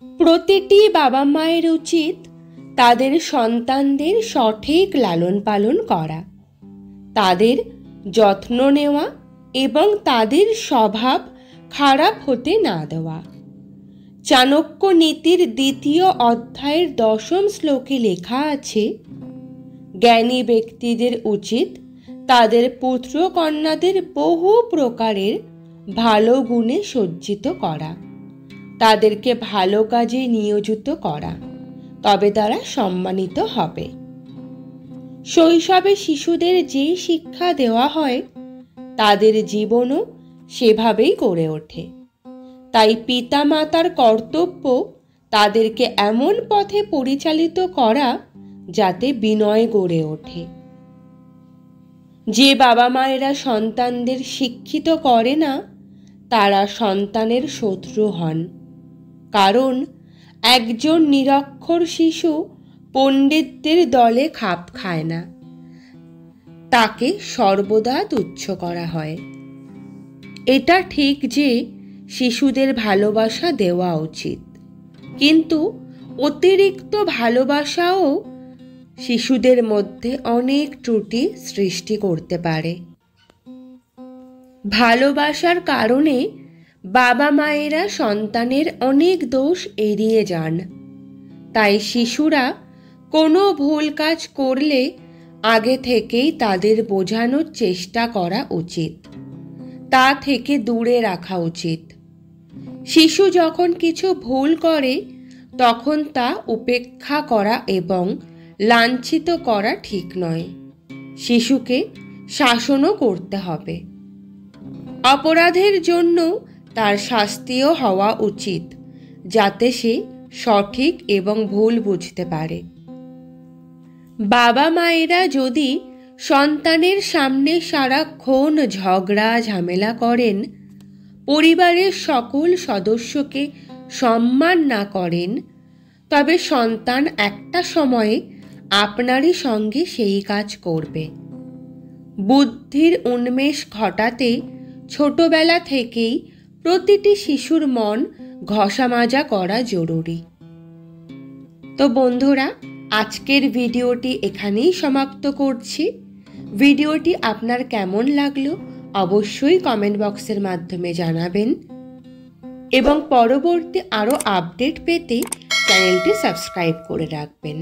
প্রতিটি বাবা মায়ের উচিত তাদের সন্তানদের সঠিক লালন পালন করা, তাদের যত্ন নেওয়া এবং তাদের স্বভাব খারাপ হতে না দেওয়া। চাণক্য নীতির ২য় অধ্যায়ের ১০ম শ্লোকে লেখা আছে, জ্ঞানী ব্যক্তিদের উচিত তাদের পুত্র কন্যাদের বহু প্রকারের ভালো গুণে সজ্জিত করা, তাদেরকে ভালো কাজে নিয়োজিত করা, তবে তারা সম্মানিত হবে। শৈশবে শিশুদের যে শিক্ষা দেওয়া হয় তাদের জীবনও সেভাবেই গড়ে ওঠে। তাই পিতামাতার কর্তব্য তাদেরকে এমন পথে পরিচালিত করা যাতে বিনয় গড়ে ওঠে। যে বাবা মায়েরা সন্তানদের শিক্ষিত করে না তারা সন্তানের শত্রু হন, কারণ একজন নিরক্ষর শিশু পণ্ডিতদের দলে খাপ খায় না, তাকে সর্বদা তুচ্ছ করা হয়। এটা ঠিক যে শিশুদের ভালোবাসা দেওয়া উচিত, কিন্তু অতিরিক্ত ভালোবাসাও শিশুদের মধ্যে অনেক ত্রুটি সৃষ্টি করতে পারে। ভালোবাসার কারণে বাবা মায়েরা সন্তানের অনেক দোষ এড়িয়ে যান। তাই শিশুরা কোনো ভুল কাজ করলে আগে থেকেই তাদের বোঝানোর চেষ্টা করা উচিত, তা থেকে দূরে রাখা উচিত। শিশু যখন কিছু ভুল করে তখন তা উপেক্ষা করা এবং লাঞ্ছিত করা ঠিক নয়। শিশুকে শাসনও করতে হবে। অপরাধের জন্য তার শাস্তিও হওয়া উচিত, যাতে সে সঠিক এবং ভুল বুঝতে পারে। বাবা মায়েরা যদি সন্তানের সামনে সারাক্ষণ ঝগড়া ঝামেলা করেন, পরিবারের সকল সদস্যকে সম্মান না করেন, তবে সন্তান একটা সময়ে আপনারই সঙ্গে সেই কাজ করবে। বুদ্ধির উন্মেষ ঘটাতে ছোটবেলা থেকেই প্রতিটি শিশুর মন ঘষামাজা করা জরুরি। তো বন্ধুরা, আজকের ভিডিওটি এখানেই সমাপ্ত করছি। ভিডিওটি আপনার কেমন লাগলো অবশ্যই কমেন্ট বক্সের মাধ্যমে জানাবেন এবং পরবর্তী আরও আপডেট পেতে চ্যানেলটি সাবস্ক্রাইব করে রাখবেন।